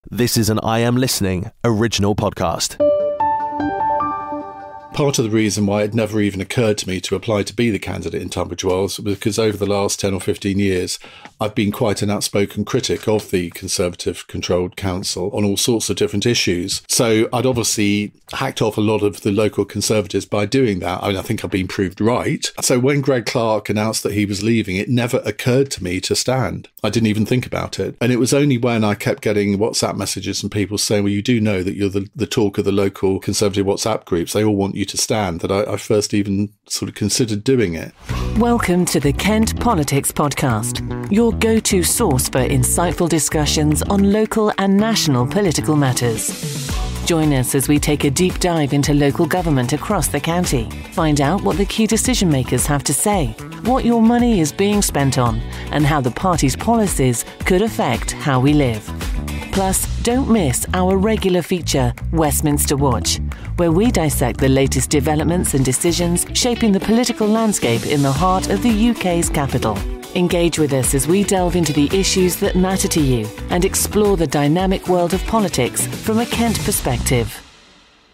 This is an I Am Listening original podcast. Part of the reason why it never even occurred to me to apply to be the candidate in Tunbridge Wells was because over the last 10 or 15 years, I've been quite an outspoken critic of the Conservative-controlled council on all sorts of different issues. So I'd obviously hacked off a lot of the local Conservatives by doing that. I mean, I think I've been proved right. So when Greg Clark announced that he was leaving, it never occurred to me to stand. I didn't even think about it. And it was only when I kept getting WhatsApp messages from people saying, well, you do know that you're the talk of the local Conservative WhatsApp groups. They all want you to stand, that I first even sort of considered doing it. Welcome to the Kent Politics Podcast, your go-to source for insightful discussions on local and national political matters. Join us as we take a deep dive into local government across the county. Find out what the key decision makers have to say, what your money is being spent on, and how the party's policies could affect how we live. Plus, don't miss our regular feature, Westminster Watch, where we dissect the latest developments and decisions shaping the political landscape in the heart of the UK's capital. Engage with us as we delve into the issues that matter to you and explore the dynamic world of politics from a Kent perspective.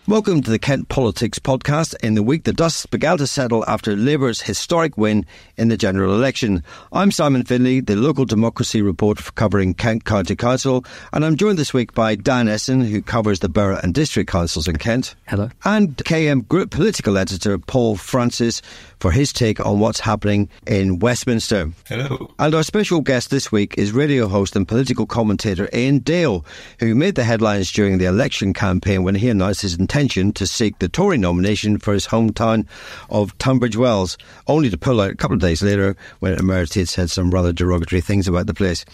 Welcome to the Kent Politics Podcast in the week the dust began to settle after Labour's historic win in the general election. I'm Simon Finlay, the local democracy reporter covering Kent County Council, and I'm joined this week by Dan Esson, who covers the borough and district councils in Kent. Hello. And KM Group political editor Paul Francis for his take on what's happening in Westminster. Hello. And our special guest this week is radio host and political commentator Iain Dale, who made the headlines during the election campaign when he announced his intention to seek the Tory nomination for his hometown of Tunbridge Wells, only to pull out a couple of days later when it emerged he'd said some rather derogatory things about the place.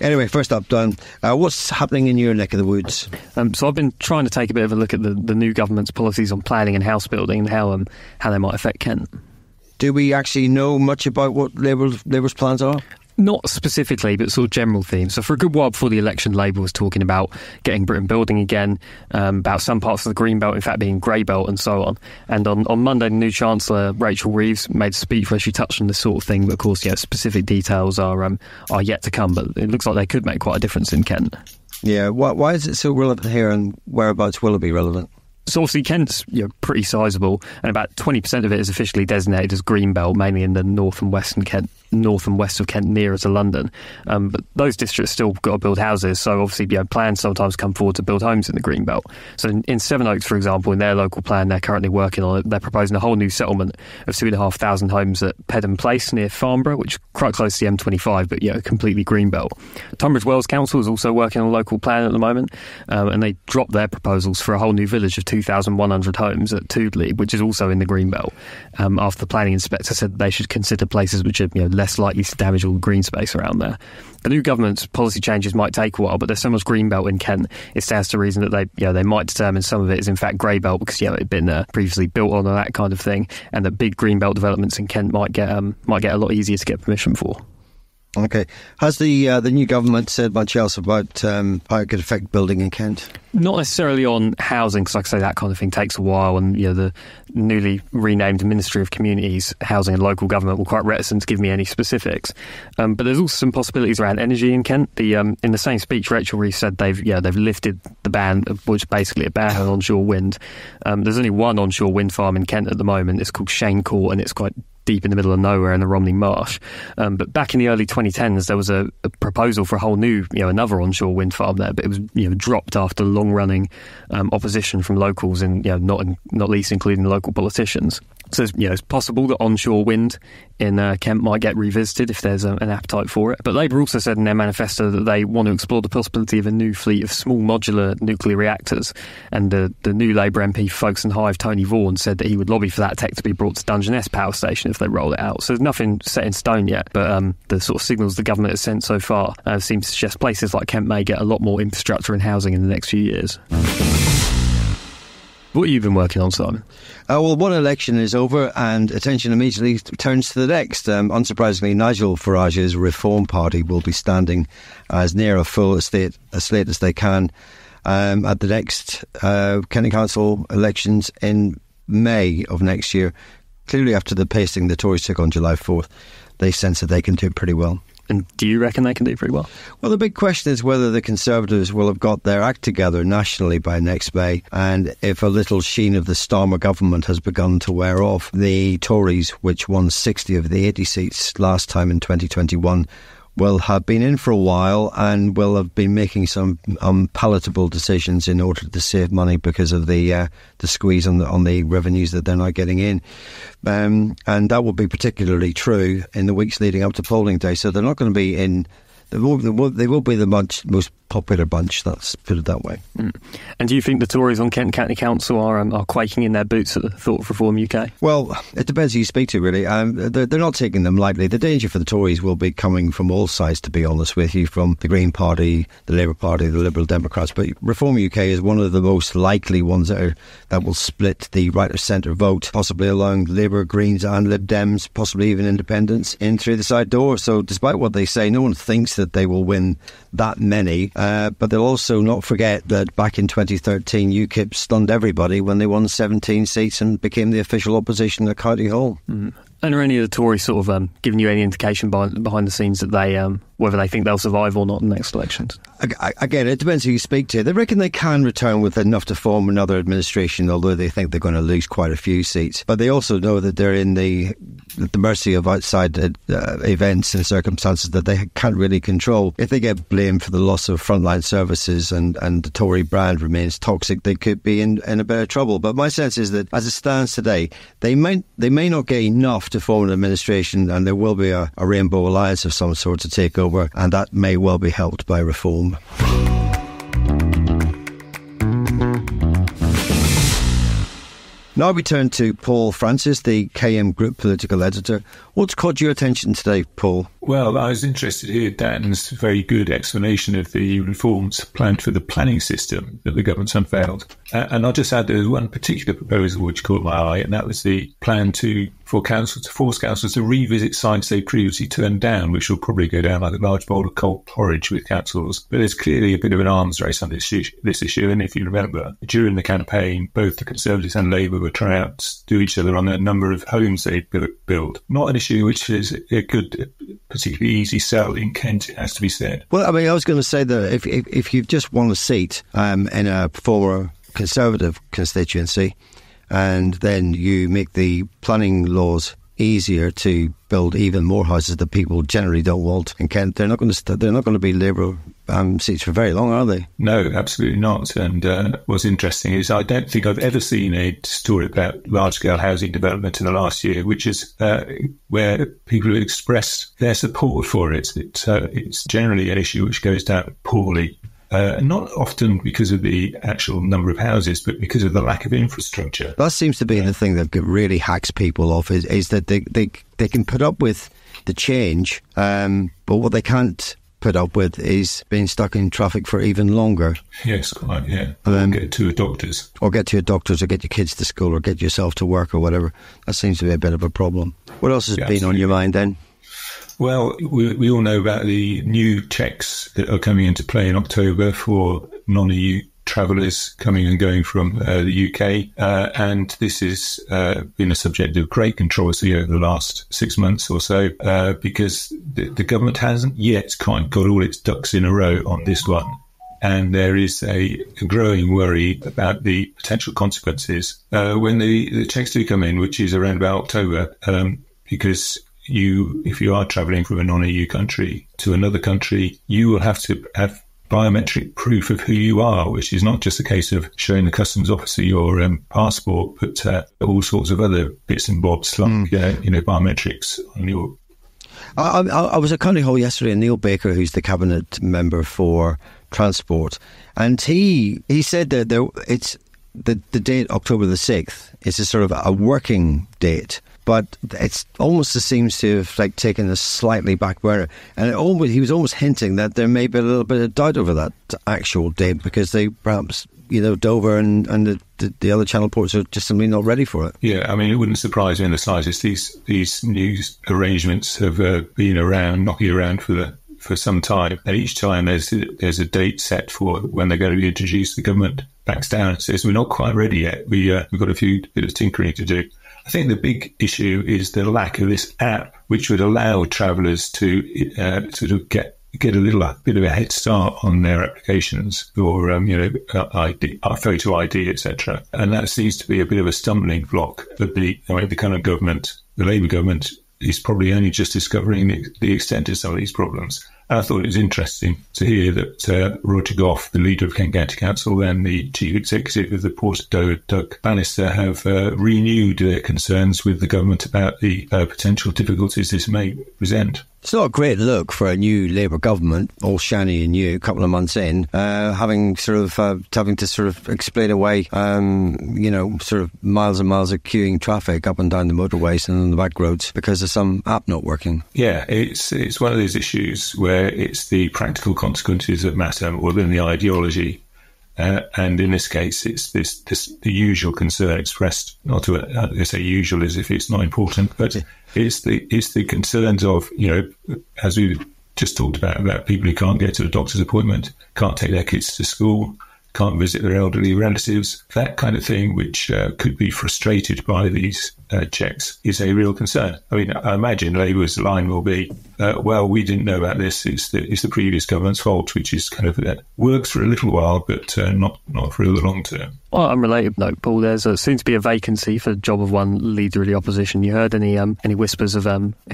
Anyway, first up, Dan, what's happening in your neck of the woods? So I've been trying to take a bit of a look at the new government's policies on planning and house building and how they might affect Kent. Do we actually know much about what Labour's plans are? Not specifically, but sort of general themes. So for a good while before the election, Labour was talking about getting Britain building again, about some parts of the Green Belt, in fact, being Grey Belt and so on. And on Monday, the new Chancellor, Rachel Reeves, made a speech where she touched on this sort of thing. But of course, specific details are yet to come. But it looks like they could make quite a difference in Kent. Yeah, why is it so relevant here, and whereabouts will it be relevant? So obviously Kent's pretty sizable, and about 20% of it is officially designated as Green Belt, mainly in the north and west of Kent, nearer to London. But those districts still got to build houses, so obviously plans sometimes come forward to build homes in the Green Belt. So in Sevenoaks, for example, in their local plan they're currently working on it, they're proposing a whole new settlement of 2,500 homes at Pedham Place near Farnborough, which is quite close to the M25, but completely Green Belt. Tunbridge Wells Council is also working on a local plan at the moment, and they dropped their proposals for a whole new village of 2,100 homes at Toodley, which is also in the Green Belt, after the planning inspector said they should consider places which are less likely to damage all the green space around there. The new government's policy changes might take a while, but there's so much Green Belt in Kent, it stands to reason that they might determine some of it is in fact Grey Belt because it'd been previously built on and that kind of thing, and that big Green Belt developments in Kent might get a lot easier to get permission for. Okay. Has the new government said much else about how it could affect building in Kent? Not necessarily on housing, because like I say, that kind of thing takes a while, and the newly renamed Ministry of Communities, Housing and Local Government were quite reticent to give me any specifics. But there's also some possibilities around energy in Kent. In the same speech, Rachel Reeves said they've lifted the ban, which is basically a ban on onshore wind. There's only one onshore wind farm in Kent at the moment. It's called Shane Court, and it's quite deep in the middle of nowhere in the Romney Marsh. But back in the early 2010s, there was a proposal for a whole new, another onshore wind farm there, but it was dropped after long-running opposition from locals and not least including local politicians. So it's possible that onshore wind in Kent might get revisited if there's an appetite for it. But Labour also said in their manifesto that they want to explore the possibility of a new fleet of small modular nuclear reactors. And the new Labour MP for Folkestone Hive, Tony Vaughan, said that he would lobby for that tech to be brought to Dungeness power station if they roll it out. So there's nothing set in stone yet, but the sort of signals the government has sent so far seem to suggest places like Kent may get a lot more infrastructure and housing in the next few years. What have you been working on, Simon? Well, one election is over and attention immediately turns to the next. Unsurprisingly, Nigel Farage's Reform Party will be standing as near a full slate as they can at the next county council elections in May of next year. Clearly, after the pasting the Tories took on July 4th, they sense that they can do pretty well. And do you reckon they can do pretty well? Well, the big question is whether the Conservatives will have got their act together nationally by next May, and if a little sheen of the Starmer government has begun to wear off. The Tories, which won 60 of the 80 seats last time in 2021, will have been in for a while and will have been making some unpalatable decisions in order to save money because of the squeeze on the revenues that they're not getting in. And that will be particularly true in the weeks leading up to polling day. So they're not going to be in... They will be the most popular bunch, let's put it that way. And do you think the Tories on Kent County Council are quaking in their boots at the thought of Reform UK? Well, it depends who you speak to, really. They're not taking them lightly. The danger for the Tories will be coming from all sides, to be honest with you, from the Green Party, the Labour Party, the Liberal Democrats. But Reform UK is one of the most likely ones that will split the right of centre vote, possibly allowing Labour, Greens and Lib Dems, possibly even independents, in through the side door. So despite what they say, no one thinks that they will win that many. But they'll also not forget that back in 2013, UKIP stunned everybody when they won 17 seats and became the official opposition at County Hall. And are any of the Tories sort of giving you any indication behind the scenes that they whether they think they'll survive or not in the next elections? Again, it depends who you speak to. They reckon they can return with enough to form another administration, although they think they're going to lose quite a few seats. But they also know that they're in the mercy of outside events and circumstances that they can't really control. If they get blamed for the loss of frontline services and the Tory brand remains toxic, they could be in a bit of trouble. But my sense is that as it stands today, they may not get enough to form an administration, and there will be a rainbow alliance of some sort to take over, and that may well be helped by reform. Now we turn to Paul Francis, the KM Group political editor. What's caught your attention today, Paul? Well, I was interested to hear Dan's very good explanation of the reforms planned for the planning system that the government's unveiled. And I'll just add there's one particular proposal which caught my eye, and that was the plan to force councils to revisit sites they previously turned down, which will probably go down like a large bowl of cold porridge with councils. But there's clearly a bit of an arms race on this issue. And if you remember, during the campaign, both the Conservatives and Labour were trying out to do each other on the number of homes they'd build. Not an issue which is a good, particularly easy sell in Kent, it has to be said. Well, I mean, I was going to say that if you've just won a seat in a former Conservative constituency, and then you make the planning laws easier to build even more houses that people generally don't want in Kent, they're not going to be Labour seats for very long, are they? No, absolutely not. And what's interesting is I don't think I've ever seen a story about large-scale housing development in the last year, which is where people have expressed their support for it. It's generally an issue which goes down poorly. Not often because of the actual number of houses, but because of the lack of infrastructure. That seems to be the thing that really hacks people off, is that they can put up with the change, but what they can't put up with is being stuck in traffic for even longer. Yes, quite, yeah. Or get to a doctor's. Or get to a doctor's, or get your kids to school, or get yourself to work, or whatever. That seems to be a bit of a problem. What else has been on your mind then? Well, we all know about the new checks that are coming into play in October for non-EU travellers coming and going from the UK. And this has been a subject of great controversy over the last 6 months or so, because the government hasn't yet quite got all its ducks in a row on this one. And there is a growing worry about the potential consequences when the checks do come in, which is around about October, because if you are travelling from a non-EU country to another country, you will have to have biometric proof of who you are, which is not just a case of showing the customs officer your passport, but all sorts of other bits and bobs like biometrics on your. I was at County Hall yesterday, and Neil Baker, who's the cabinet member for transport, and he said that it's the date October the 6th is a sort of a working date. But it's almost seems to have taken a slightly back burner. And he was almost hinting that there may be a little bit of doubt over that actual date, because they perhaps, Dover and the other channel ports are just simply not ready for it. Yeah, I mean, it wouldn't surprise me in the slightest. These new arrangements have been knocking around for some time. And each time there's a date set for when they're going to be introduced. The government backs down and says, we're not quite ready yet. We've got a bit of tinkering to do. I think the big issue is the lack of this app, which would allow travellers to sort of get a bit of a head start on their applications for ID, photo ID, etc. And that seems to be a bit of a stumbling block. But the current government, the Labour government, is probably only just discovering the extent of some of these problems. And I thought it was interesting to hear that Roger Gough, the leader of Kent County Council, and the chief executive of the Port of Dover, Doug Bannister, have renewed their concerns with the government about the potential difficulties this may present. It's not a great look for a new Labour government, all shiny and new, a couple of months in, having to explain away, sort of miles and miles of queuing traffic up and down the motorways and on the back roads because of some app not working. Yeah, it's one of those issues where it's the practical consequences that matter more than the ideology. And in this case, it's the usual concern expressed, not to I say usual as if it's not important, but it's the concerns of, as we just talked about people who can't get to a doctor's appointment, can't take their kids to school, can't visit their elderly relatives, that kind of thing, which could be frustrated by these checks, is a real concern. I mean, I imagine Labour's line will be, we didn't know about this, it's the previous government's fault, which is kind of works for a little while, but not for the long term. Well, on a related note, Paul, there's soon to be a vacancy for the job of one leader of the opposition. You heard any whispers of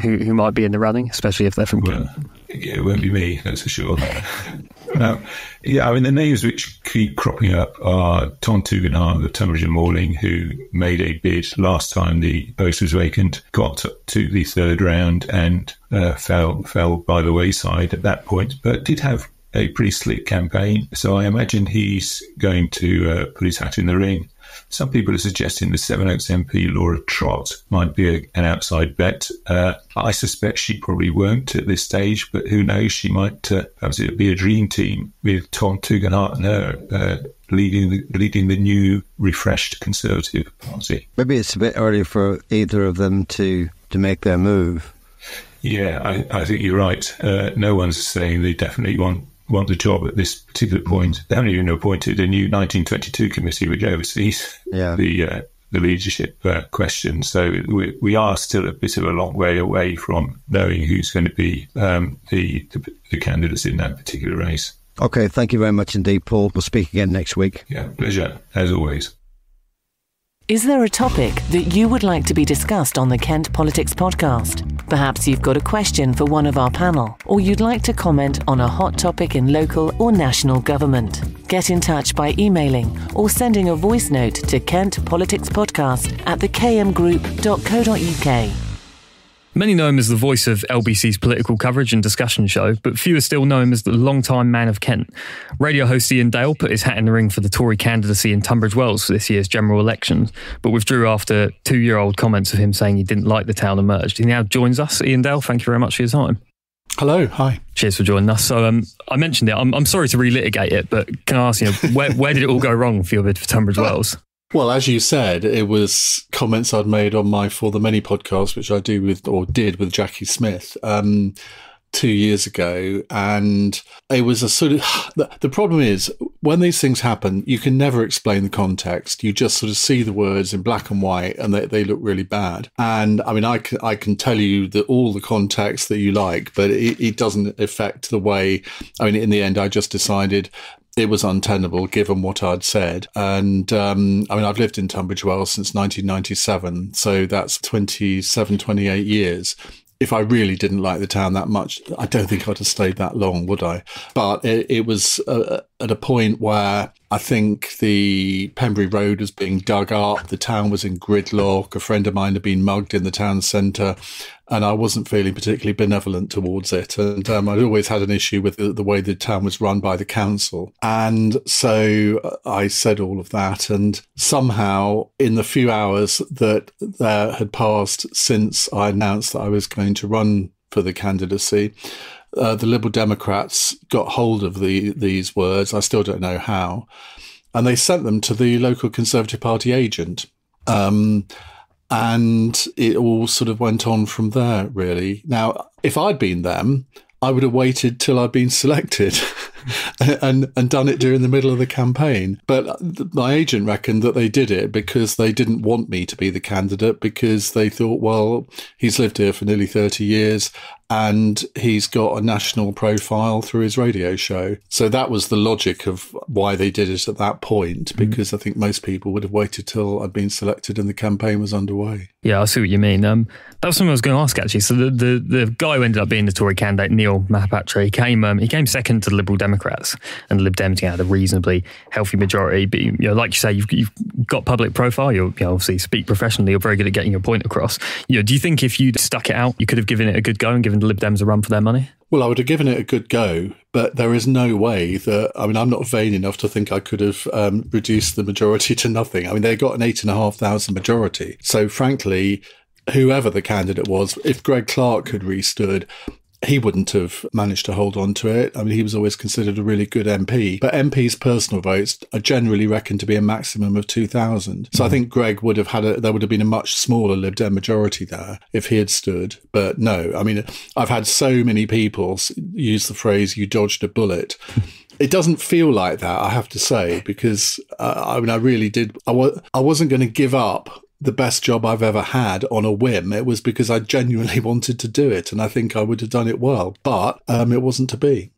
who might be in the running, especially if they're from Kent? Yeah, it won't be me, that's for sure. The names which keep cropping up are Tom Tugendhat of Tunbridge and Morling, who made a bid last time the post was vacant, got to the third round and fell by the wayside at that point, but did have a pretty slick campaign. So I imagine he's going to put his hat in the ring. Some people are suggesting the Sevenoaks MP Laura Trott might be an outside bet. I suspect she probably won't at this stage, but who knows? She might. Perhaps it would be a dream team with Tom Tugendhat and her leading the new, refreshed Conservative Party. Maybe it's a bit early for either of them to make their move. Yeah, I think you're right. No one's saying they definitely want the job at this particular point. They haven't even appointed a new 1922 committee which oversees the leadership question. So we are still a bit of a long way away from knowing who's going to be the candidates in that particular race. OK, thank you very much indeed, Paul. We'll speak again next week. Yeah, pleasure, as always. Is there a topic that you would like to be discussed on the Kent Politics podcast? Perhaps you've got a question for one of our panel, or you'd like to comment on a hot topic in local or national government. Get in touch by emailing or sending a voice note to kentpoliticspodcast@thekmgroup.co.uk. Many know him as the voice of LBC's political coverage and discussion show, but fewer still know him as the long-time man of Kent. Radio host Iain Dale put his hat in the ring for the Tory candidacy in Tunbridge Wells for this year's general elections, but withdrew after 2-year-old comments of him saying he didn't like the town emerged. He now joins us. Iain Dale, thank you very much for your time. Hello, hi. Cheers for joining us. So I mentioned it. I'm sorry to relitigate it, but can I ask you, where did it all go wrong for your bid for Tunbridge Wells? Well, as you said, it was comments I'd made on my For the Many podcast, which I did with Jackie Smith 2 years ago. And it was a sort of, the problem is when these things happen, you can never explain the context. You just sort of see the words in black and white and they look really bad. And I mean, I can tell you all the context that you like, but it doesn't affect the way, I mean, in the end, I just decided it was untenable given what I'd said. And I've lived in Tunbridge Wells since 1997, so that's 28 years. If I really didn't like the town that much, I don't think I'd have stayed that long, would I? But it was at a point where I think the Pembury Road was being dug up, the town was in gridlock, a friend of mine had been mugged in the town centre, and I wasn't feeling particularly benevolent towards it. And I'd always had an issue with the way the town was run by the council. And so I said all of that. And somehow in the few hours that there had passed since I announced that I was going to run for the candidacy, the Liberal Democrats got hold of these words. I still don't know how. And they sent them to the local Conservative Party agent. And it all sort of went on from there, really. Now, if I'd been them, I would have waited till I'd been selected. and done it during the middle of the campaign. But my agent reckoned that they did it because they didn't want me to be the candidate, because they thought, well, he's lived here for nearly 30 years and he's got a national profile through his radio show. So that was the logic of why they did it at that point, because I think most people would have waited till I'd been selected and the campaign was underway. Yeah, I see what you mean. That was something I was going to ask, actually. So the guy who ended up being the Tory candidate, Neil Mahapatra, he came second to the Liberal Democrats, and the Lib Dems had a reasonably healthy majority. But like you say, you've got public profile. You obviously speak professionally. You're very good at getting your point across. Do you think if you'd stuck it out, you could have given it a good go and given the Lib Dems a run for their money? Well, I would have given it a good go, but there is no way that, I'm not vain enough to think I could have reduced the majority to nothing. They got an 8,500 majority. So frankly, whoever the candidate was, if Greg Clark had restood, he wouldn't have managed to hold on to it. He was always considered a really good MP. But MPs' personal votes are generally reckoned to be a maximum of 2,000. So I think Greg would have there would have been a much smaller Lib Dem majority there if he had stood. But no, I've had so many people use the phrase, you dodged a bullet. It doesn't feel like that, I have to say, because I really did. I wasn't going to give up the best job I've ever had on a whim. It was because I genuinely wanted to do it, and I think I would have done it well, but it wasn't to be.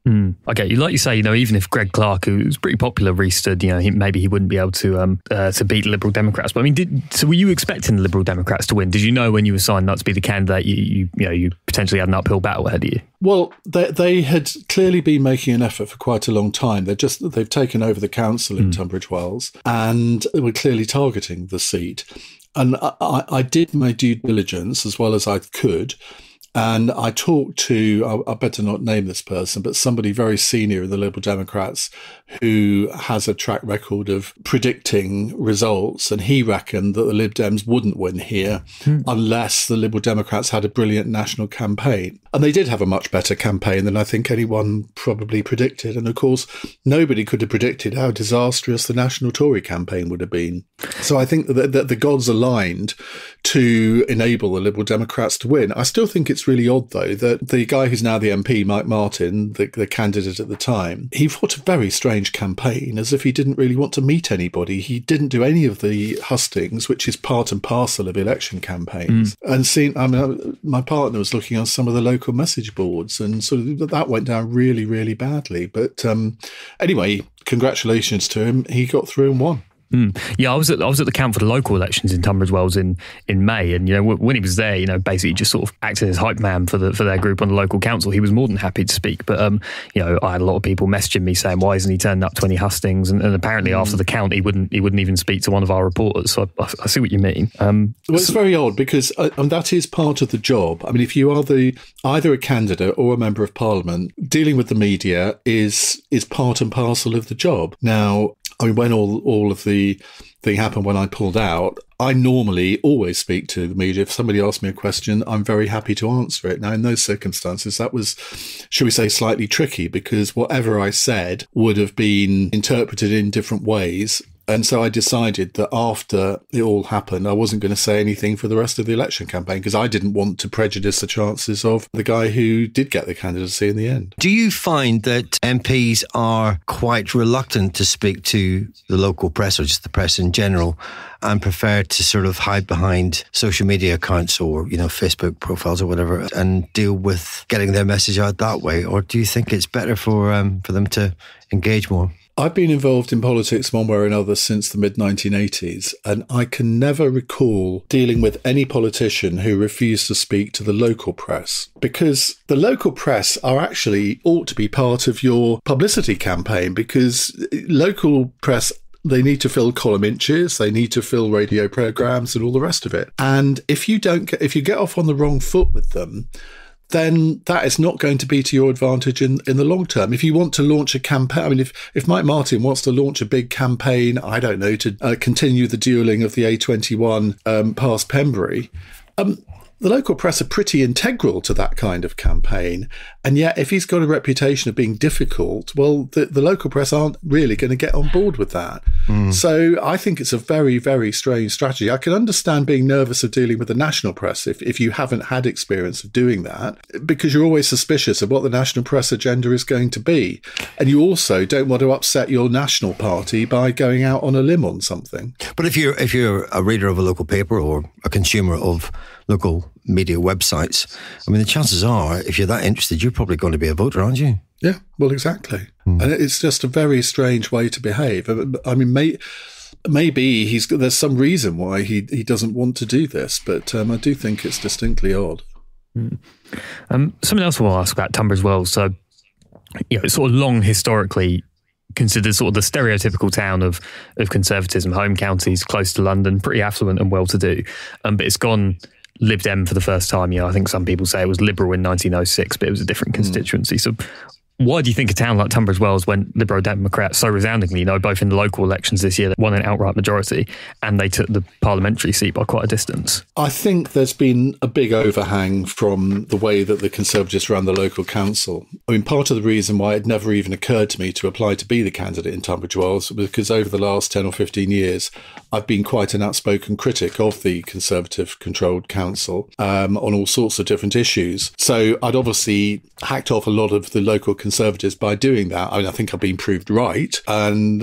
Okay, like you say, even if Greg Clark, who's pretty popular, restood, maybe he wouldn't be able to beat the Liberal Democrats. But so were you expecting the Liberal Democrats to win? Did you know when you were signed up to be the candidate, you potentially had an uphill battle ahead of you? Well, they had clearly been making an effort for quite a long time. They've taken over the council in Tunbridge Wells, and they were clearly targeting the seat. And I did my due diligence as well as I could. And I talked to, I better not name this person, but somebody very senior in the Liberal Democrats who has a track record of predicting results. And he reckoned that the Lib Dems wouldn't win here unless the Liberal Democrats had a brilliant national campaign. And they did have a much better campaign than I think anyone probably predicted. And of course, nobody could have predicted how disastrous the national Tory campaign would have been. So I think that the gods aligned to enable the Liberal Democrats to win. I still think it's really odd, though, that the guy who's now the MP, Mike Martin, the candidate at the time, he fought a very strange campaign, as if he didn't really want to meet anybody. He didn't do any of the hustings, which is part and parcel of election campaigns. And my partner was looking on some of the local message boards, and sort of that went down really, really badly. But anyway, congratulations to him. He got through and won. Yeah, I was at the camp for the local elections in Tunbridge Wells in May, and when he was there, basically just sort of acting as hype man for their group on the local council. He was more than happy to speak, but I had a lot of people messaging me saying, why isn't he turning up to any hustings? And apparently after the count, he wouldn't even speak to one of our reporters. So I see what you mean. Well, it's very odd because that is part of the job. If you are either a candidate or a member of Parliament, dealing with the media is part and parcel of the job. Now, when all of the thing happened when I pulled out, I normally always speak to the media. If somebody asks me a question, I'm very happy to answer it. Now, in those circumstances, that was, shall we say, slightly tricky because whatever I said would have been interpreted in different ways. And so I decided that after it all happened, I wasn't going to say anything for the rest of the election campaign because I didn't want to prejudice the chances of the guy who did get the candidacy in the end. Do you find that MPs are quite reluctant to speak to the local press or just the press in general and prefer to sort of hide behind social media accounts or, Facebook profiles or whatever and deal with getting their message out that way? Or do you think it's better for them to engage more? I've been involved in politics one way or another since the mid-1980s, and I can never recall dealing with any politician who refused to speak to the local press, because the local press ought to be part of your publicity campaign, because local press, they need to fill column inches, they need to fill radio programmes and all the rest of it. And if you get off on the wrong foot with them, then that is not going to be to your advantage in the long term. If you want to launch a campaign, if Mike Martin wants to launch a big campaign, I don't know, to continue the duelling of the A21 past Pembury, the local press are pretty integral to that kind of campaign. And yet, if he's got a reputation of being difficult, well, the local press aren't really going to get on board with that. So I think it's a very, very strange strategy. I can understand being nervous of dealing with the national press if you haven't had experience of doing that, because you're always suspicious of what the national press agenda is going to be. And you also don't want to upset your national party by going out on a limb on something. But if you're a reader of a local paper or a consumer of local media websites, I mean, the chances are, if you're that interested, you're probably going to be a voter, aren't you? Yeah, well, exactly. And it's just a very strange way to behave. I mean, maybe there's some reason why he doesn't want to do this, but I do think it's distinctly odd. Something else I want to ask about Tunbridge Wells. So, it's sort of long historically considered sort of the stereotypical town of conservatism, home counties, close to London, pretty affluent and well-to-do. But it's gone Lib Dem for the first time. I think some people say it was Liberal in 1906, but it was a different constituency. So why do you think a town like Tunbridge Wells went Liberal Democrat so resoundingly, both in the local elections this year, they won an outright majority, and they took the parliamentary seat by quite a distance? I think there's been a big overhang from the way that the Conservatives ran the local council. I mean, part of the reason why it never even occurred to me to apply to be the candidate in Tunbridge Wells was because over the last 10 or 15 years, I've been quite an outspoken critic of the Conservative-controlled council on all sorts of different issues. So I'd obviously hacked off a lot of the local Conservatives by doing that. I mean, I think I've been proved right. And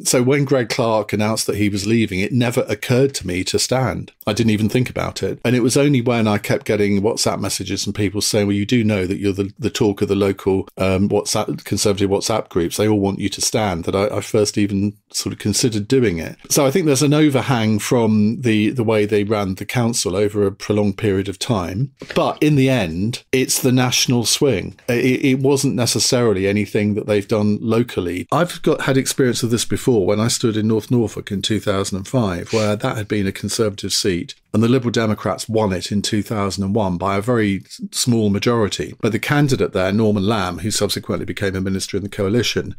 so when Greg Clark announced that he was leaving, it never occurred to me to stand. I didn't even think about it. And it was only when I kept getting WhatsApp messages from people saying, well, you do know that you're the talk of the local Conservative WhatsApp groups. They all want you to stand, that I first even sort of considered doing it. So I think there's an overhang from the way they ran the council over a prolonged period of time. But in the end, it's the national swing. It wasn't necessarily anything that they've done locally. I've had experience of this before when I stood in North Norfolk in 2005, where that had been a Conservative seat. And the Liberal Democrats won it in 2001 by a very small majority. But the candidate there, Norman Lamb, who subsequently became a minister in the coalition,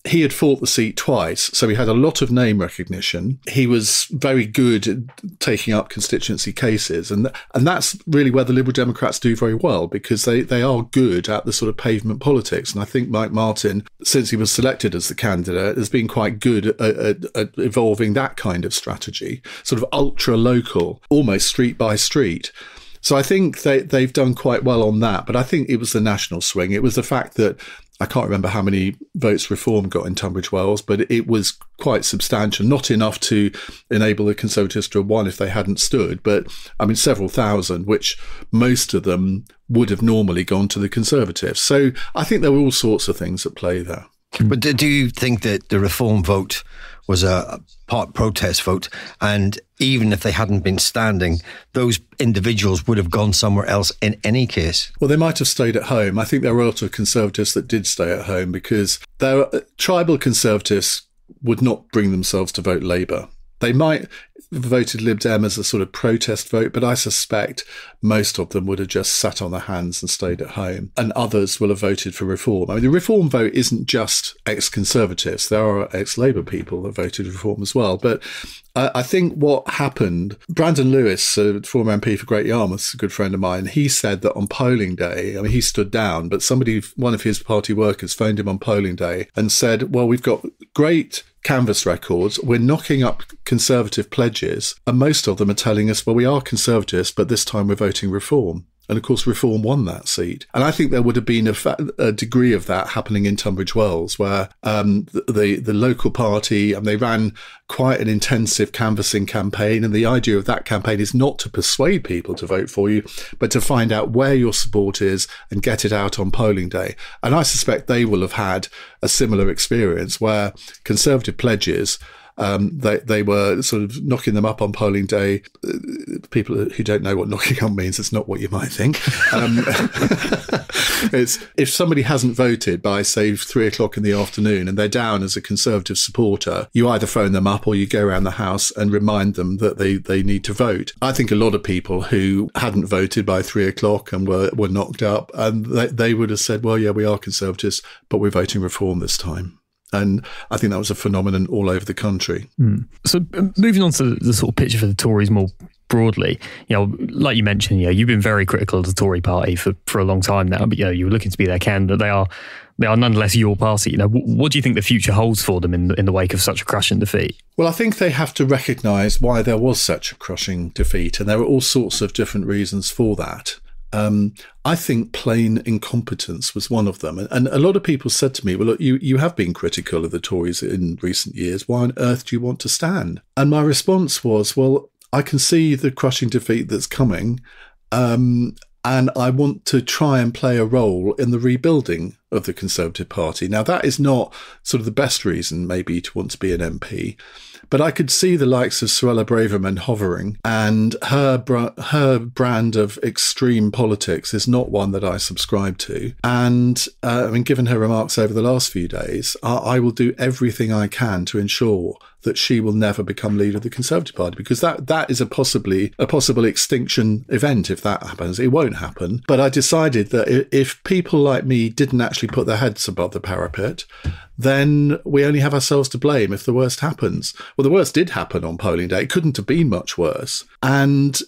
he had fought the seat twice. So he had a lot of name recognition. He was very good at taking up constituency cases. And that's really where the Liberal Democrats do very well, because they are good at the sort of pavement politics. And I think Mike Martin, since he was selected as the candidate, has been quite good at evolving that kind of strategy, sort of ultra-local, almost street by street. So I think they've done quite well on that. But I think it was the national swing. It was the fact that I can't remember how many votes Reform got in Tunbridge Wells, but it was quite substantial, not enough to enable the Conservatives to have won if they hadn't stood, but I mean several thousand, which most of them would have normally gone to the Conservatives. So I think there were all sorts of things at play there. But do you think that the Reform vote was a part protest vote, and even if they hadn't been standing, those individuals would have gone somewhere else in any case? Well, they might have stayed at home. I think there were a lot of Conservatives that did stay at home because tribal Conservatives would not bring themselves to vote Labour. They might have voted Lib Dem as a sort of protest vote, but I suspect most of them would have just sat on their hands and stayed at home. And others will have voted for Reform. I mean, the Reform vote isn't just ex-Conservatives. There are ex-Labour people that voted Reform as well. But I think what happened, Brandon Lewis, a former MP for Great Yarmouth, a good friend of mine, he said that on polling day, I mean, he stood down, but one of his party workers phoned him on polling day and said, well, we've got great canvass records, we're knocking up Conservative pledges, and most of them are telling us, well, we are Conservatives, but this time we're voting Reform. And of course, Reform won that seat. And I think there would have been a degree of that happening in Tunbridge Wells, where the local party, and they ran quite an intensive canvassing campaign. And the idea of that campaign is not to persuade people to vote for you, but to find out where your support is and get it out on polling day. And I suspect they will have had a similar experience where Conservative pledges, they were sort of knocking them up on polling day. People who don't know what knocking up means, it's not what you might think. It's if somebody hasn't voted by, say, 3:00 in the afternoon and they're down as a Conservative supporter, you either phone them up or you go around the house and remind them that they need to vote. I think a lot of people who hadn't voted by 3:00 and were knocked up, and they would have said, well, yeah, we are Conservatives, but we're voting Reform this time. And I think that was a phenomenon all over the country. So moving on to the sort of picture for the Tories more broadly, like you mentioned, you've been very critical of the Tory party for a long time now, but you were looking to be their candidate. They are nonetheless your party. What do you think the future holds for them in the wake of such a crushing defeat? Well, I think they have to recognise why there was such a crushing defeat, and there are all sorts of different reasons for that. I think plain incompetence was one of them. And a lot of people said to me, well, look, you have been critical of the Tories in recent years. Why on earth do you want to stand? And my response was, well, I can see the crushing defeat that's coming. And I want to try and play a role in the rebuilding of the Conservative Party. Now, that is not sort of the best reason maybe to want to be an MP. But I could see the likes of Suella Braverman hovering, and her brand of extreme politics is not one that I subscribe to. And given her remarks over the last few days, I will do everything I can to ensure that she will never become leader of the Conservative Party, because that is a possible extinction event if that happens. It won't happen. But I decided that if people like me didn't actually put their heads above the parapet, then we only have ourselves to blame if the worst happens. Well, the worst did happen on polling day. It couldn't have been much worse. And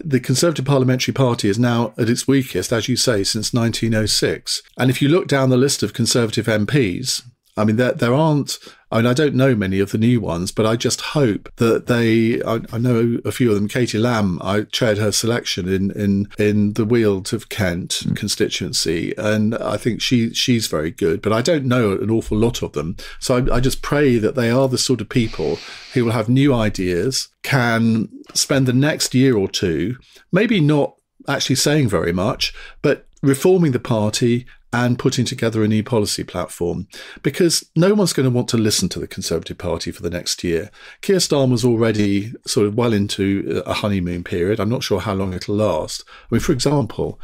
the Conservative Parliamentary Party is now at its weakest, as you say, since 1906. And if you look down the list of Conservative MPs, there aren't... I don't know many of the new ones, but I just hope that I know a few of them. Katie Lamb, I chaired her selection in the Weald of Kent constituency, and I think she's very good, but I don't know an awful lot of them. So I just pray that they are the sort of people who will have new ideas, can spend the next year or two, maybe not actually saying very much, but reforming the party and putting together a new policy platform, because no one's going to want to listen to the Conservative Party for the next year. Keir Starmer's already sort of well into a honeymoon period. I'm not sure how long it'll last. For example,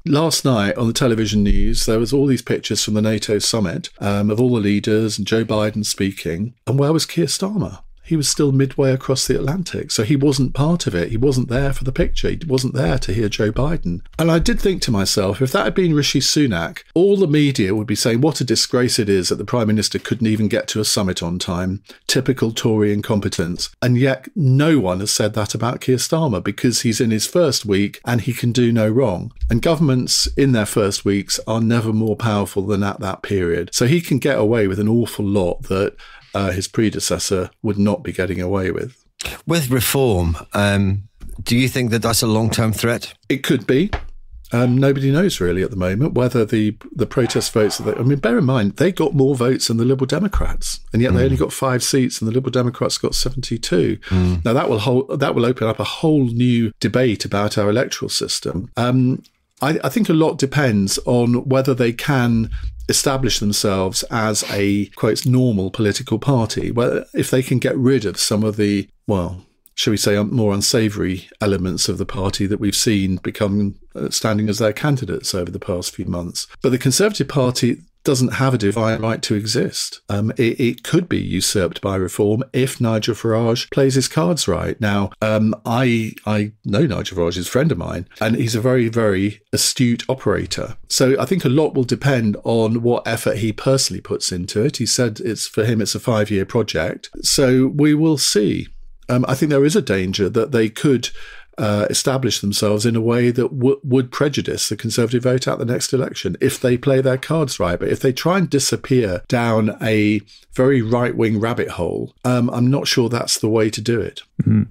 last night on the television news, there was all these pictures from the NATO summit of all the leaders and Joe Biden speaking. And where was Keir Starmer? He was still midway across the Atlantic, so he wasn't part of it. He wasn't there for the picture. He wasn't there to hear Joe Biden. And I did think to myself, if that had been Rishi Sunak, all the media would be saying what a disgrace it is that the Prime Minister couldn't even get to a summit on time. Typical Tory incompetence. And yet no one has said that about Keir Starmer, because he's in his first week and he can do no wrong. And governments in their first weeks are never more powerful than at that period. So he can get away with an awful lot that his predecessor would not be getting away with. With reform, do you think that that's a long-term threat? It could be. Nobody knows really at the moment whether the protest votes... bear in mind, they got more votes than the Liberal Democrats, and yet they only got 5 seats and the Liberal Democrats got 72. Now, that will open up a whole new debate about our electoral system. I think a lot depends on whether they can establish themselves as a, quote, normal political party. Well, if they can get rid of some of the, well, shall we say, more unsavoury elements of the party that we've seen become standing as their candidates over the past few months. But the Conservative Party doesn't have a divine right to exist. It could be usurped by reform if Nigel Farage plays his cards right. Now, I know Nigel Farage is a friend of mine, and he's a very, very astute operator. So I think a lot will depend on what effort he personally puts into it. He said for him it's a 5-year project. So we will see. I think there is a danger that they could establish themselves in a way that would prejudice the Conservative vote at the next election if they play their cards right. But if they try and disappear down a very right-wing rabbit hole, I'm not sure that's the way to do it. Mm-hmm.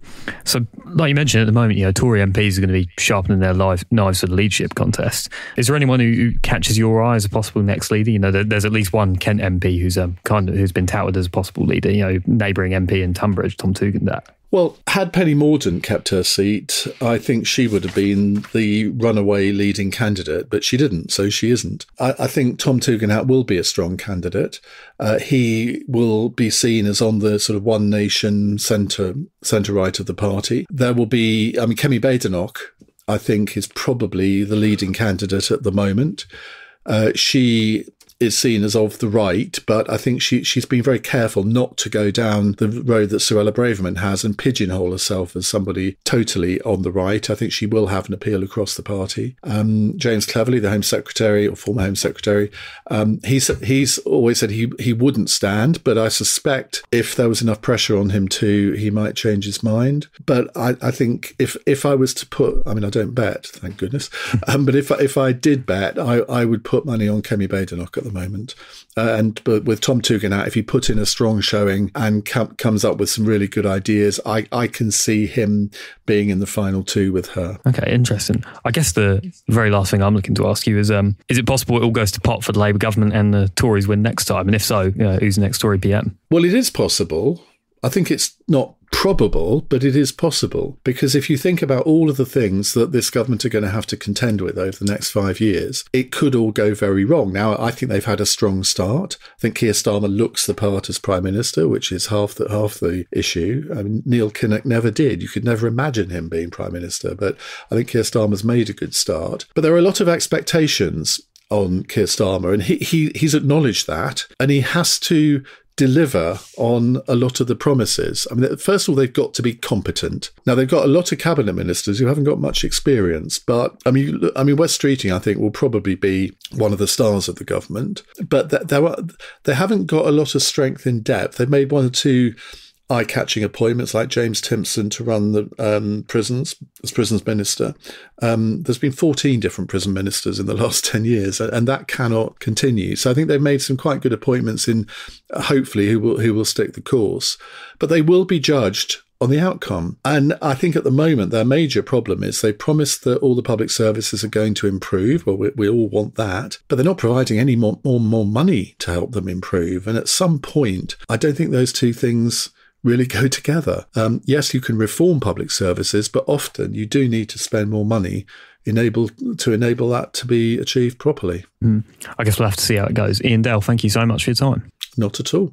So, like you mentioned at the moment, Tory MPs are going to be sharpening their knives for the leadership contest. Is there anyone who catches your eye as a possible next leader? There's at least one Kent MP who's been touted as a possible leader. Neighbouring MP in Tunbridge, Tom Tugendhat. Well, had Penny Mordaunt kept her seat, I think she would have been the runaway leading candidate, but she didn't, so she isn't. I think Tom Tugendhat will be a strong candidate. He will be seen as on the sort of one nation centre-right of the party. There will be, Kemi Badenoch, I think, is probably the leading candidate at the moment. She is seen as of the right, but I think she's been very careful not to go down the road that Suella Braverman has and pigeonhole herself as somebody totally on the right. I think she will have an appeal across the party. James Cleverly, the Home Secretary, or former Home Secretary, he's always said he wouldn't stand, but I suspect if there was enough pressure on him he might change his mind. But I think if I was to put, I mean, I don't bet, thank goodness, but if I did bet, I would put money on Kemi Badenoch at the moment. But with Tom Tugendhat out, if he put in a strong showing and comes up with some really good ideas, I can see him being in the final two with her. Okay, interesting. I guess the very last thing I'm looking to ask you is it possible it all goes to pot for the Labour government and the Tories win next time? And if so, who's the next Tory PM? Well, it is possible. I think it's not probable, but it is possible, because if you think about all of the things that this government are going to have to contend with over the next 5 years, it could all go very wrong. Now, I think they've had a strong start. I think Keir Starmer looks the part as Prime Minister, which is half the issue. I mean, Neil Kinnock never did. You could never imagine him being Prime Minister, but I think Keir Starmer's made a good start. But there are a lot of expectations on Keir Starmer, and he's acknowledged that, and he has to deliver on a lot of the promises. I mean, first of all, they've got to be competent. Now, they've got a lot of cabinet ministers who haven't got much experience, but I mean, Wes Streeting, I think, will probably be one of the stars of the government, but they haven't got a lot of strength in depth. They've made one or two eye-catching appointments, like James Timpson to run the prisons as prisons minister. There's been 14 different prison ministers in the last 10 years, and that cannot continue. So I think they've made some quite good appointments in, hopefully, who will stick the course. But they will be judged on the outcome. And I think at the moment their major problem is they promised that all the public services are going to improve. Well, we all want that, but they're not providing any more money to help them improve. And at some point, I don't think those two things really go together. Yes, you can reform public services, but often you do need to spend more money to enable that to be achieved properly. I guess we'll have to see how it goes. Iain Dale, thank you so much for your time. Not at all.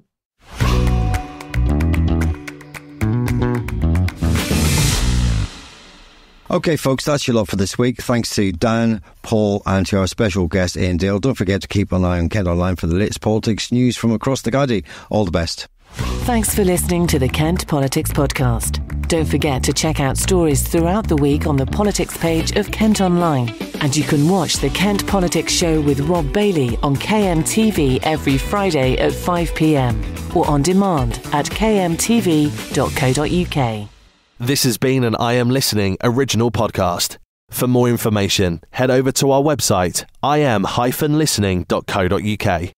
Okay, folks, that's your lot for this week. Thanks to Dan, Paul, and to our special guest, Iain Dale. Don't forget to keep an eye on Kent Online for the latest politics news from across the Gadi. All the best. Thanks for listening to the Kent Politics Podcast. Don't forget to check out stories throughout the week on the politics page of Kent Online. And you can watch the Kent Politics Show with Rob Bailey on KMTV every Friday at 5 p.m. or on demand at kmtv.co.uk. This has been an I Am Listening original podcast. For more information, head over to our website, im-listening.co.uk.